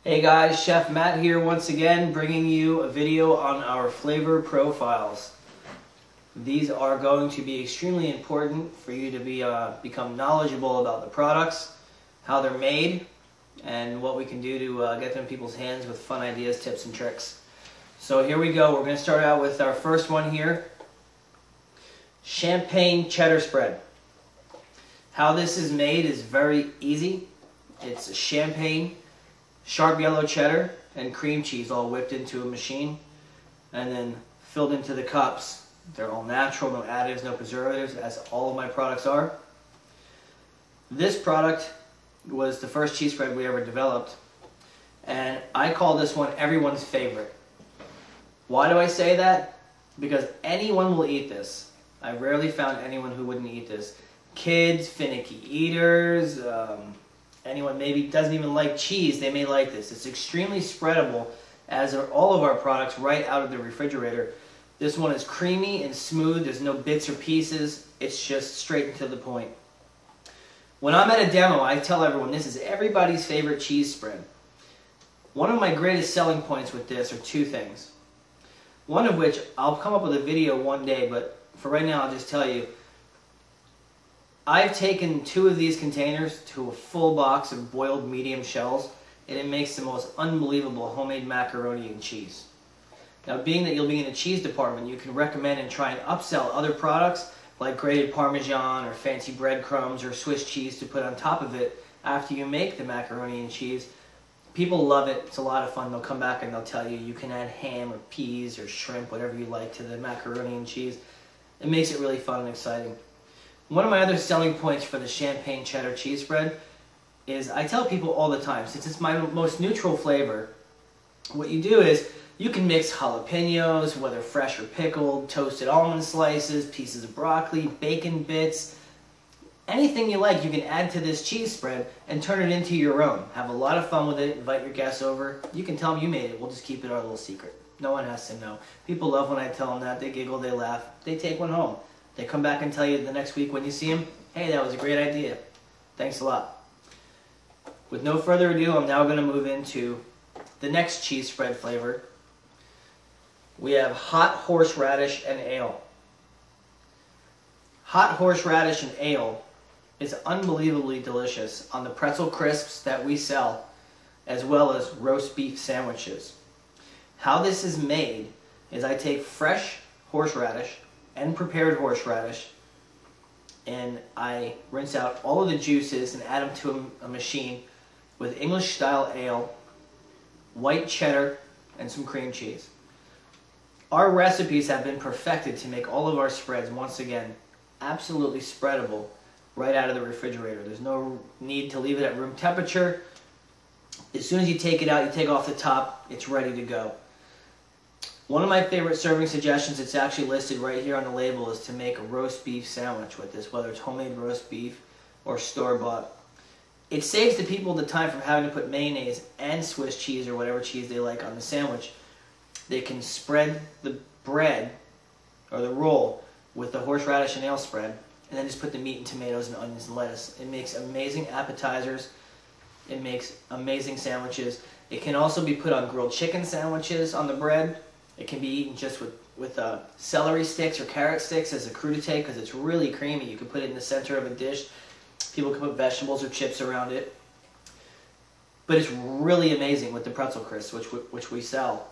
Hey guys, Chef Matt here once again, bringing you a video on our flavor profiles. These are going to be extremely important for you to become knowledgeable about the products, how they're made, and what we can do to get them in people's hands with fun ideas, tips, and tricks. So here we go. We're going to start out with our first one here, Champagne Cheddar Spread. How this is made is very easy. It's a champagne, sharp yellow cheddar, and cream cheese all whipped into a machine and then filled into the cups. They're all natural, no additives, no preservatives, as all of my products are. This product was the first cheese spread we ever developed, and I call this one everyone's favorite. Why do I say that? Because anyone will eat this. I rarely found anyone who wouldn't eat this. Kids, finicky eaters, anyone maybe doesn't even like cheese, they may like this. It's extremely spreadable, as are all of our products, right out of the refrigerator. This one is creamy and smooth. There's no bits or pieces. It's just straight and to the point. When I'm at a demo, I tell everyone this is everybody's favorite cheese spread. One of my greatest selling points with this are two things. One of which, I'll come up with a video one day, but for right now I'll just tell you, I've taken 2 of these containers to a full box of boiled medium shells, and it makes the most unbelievable homemade macaroni and cheese. Now, being that you'll be in the cheese department, you can recommend and try and upsell other products like grated Parmesan or fancy breadcrumbs or Swiss cheese to put on top of it after you make the macaroni and cheese. People love it. It's a lot of fun. They'll come back and they'll tell you you can add ham or peas or shrimp, whatever you like, to the macaroni and cheese. It makes it really fun and exciting. One of my other selling points for the champagne cheddar cheese spread is I tell people all the time, since it's my most neutral flavor, what you do is you can mix jalapenos, whether fresh or pickled, toasted almond slices, pieces of broccoli, bacon bits, anything you like you can add to this cheese spread and turn it into your own. Have a lot of fun with it, invite your guests over. You can tell them you made it, we'll just keep it our little secret. No one has to know. People love when I tell them that, they giggle, they laugh, they take one home. They come back and tell you the next week when you see them, hey, that was a great idea. Thanks a lot. With no further ado, I'm now going to move into the next cheese spread flavor. We have hot horseradish and ale. Hot horseradish and ale is unbelievably delicious on the pretzel crisps that we sell, as well as roast beef sandwiches. How this is made is I take fresh horseradish and prepared horseradish, and I rinse out all of the juices and add them to a machine with English style ale, white cheddar, and some cream cheese. Our recipes have been perfected to make all of our spreads, once again, absolutely spreadable right out of the refrigerator. There's no need to leave it at room temperature. As soon as you take it out, you take off the top, it's ready to go. One of my favorite serving suggestions, it's actually listed right here on the label, is to make a roast beef sandwich with this, whether it's homemade roast beef or store-bought. It saves the people the time from having to put mayonnaise and Swiss cheese or whatever cheese they like on the sandwich. They can spread the bread or the roll with the horseradish and ale spread, and then just put the meat and tomatoes and onions and lettuce. It makes amazing appetizers. It makes amazing sandwiches. It can also be put on grilled chicken sandwiches on the bread. It can be eaten just with celery sticks or carrot sticks as a crudité because it's really creamy. You can put it in the center of a dish. People can put vegetables or chips around it. But it's really amazing with the pretzel crisps, which we sell.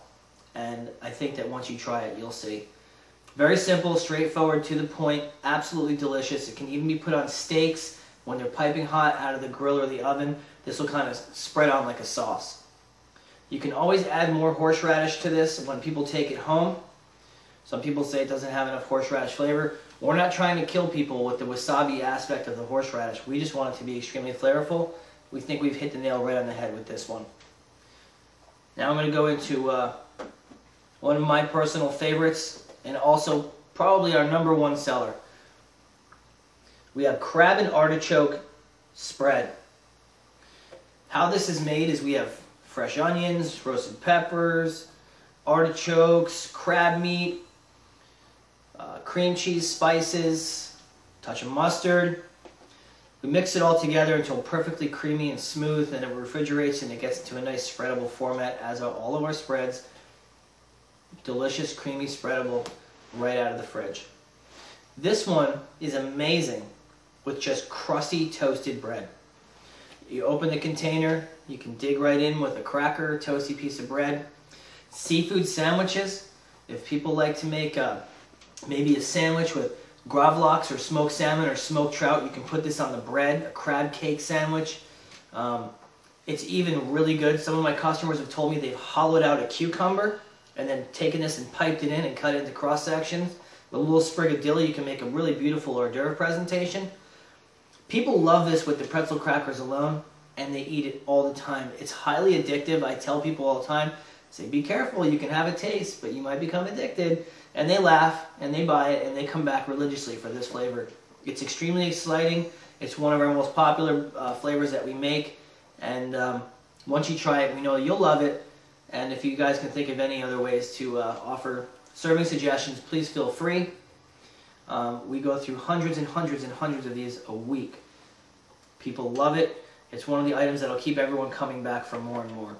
And I think that once you try it, you'll see. Very simple, straightforward, to the point, absolutely delicious. It can even be put on steaks when they're piping hot out of the grill or the oven. This will kind of spread on like a sauce. You can always add more horseradish to this when people take it home. Some people say it doesn't have enough horseradish flavor. We're not trying to kill people with the wasabi aspect of the horseradish. We just want it to be extremely flavorful. We think we've hit the nail right on the head with this one. Now I'm going to go into one of my personal favorites, and also probably our #1 seller. We have crab and artichoke spread. How this is made is we have fresh onions, roasted peppers, artichokes, crab meat, cream cheese, spices, touch of mustard. We mix it all together until perfectly creamy and smooth, and it refrigerates and it gets into a nice spreadable format, as are all of our spreads. Delicious, creamy, spreadable, right out of the fridge. This one is amazing with just crusty toasted bread. You open the container, you can dig right in with a cracker, toasty piece of bread. Seafood sandwiches, if people like to make maybe a sandwich with gravlax or smoked salmon or smoked trout, you can put this on the bread. A crab cake sandwich. It's even really good. Some of my customers have told me they've hollowed out a cucumber and then taken this and piped it in and cut it into cross sections. With a little sprig of dill, you can make a really beautiful hors d'oeuvre presentation. People love this with the pretzel crackers alone, and they eat it all the time. It's highly addictive. I tell people all the time, say, be careful, you can have a taste, but you might become addicted. And they laugh, and they buy it, and they come back religiously for this flavor. It's extremely exciting. It's one of our most popular flavors that we make. And once you try it, we know you'll love it. And if you guys can think of any other ways to offer serving suggestions, please feel free. We go through hundreds and hundreds and hundreds of these a week. People love it. It's one of the items that'll keep everyone coming back for more and more.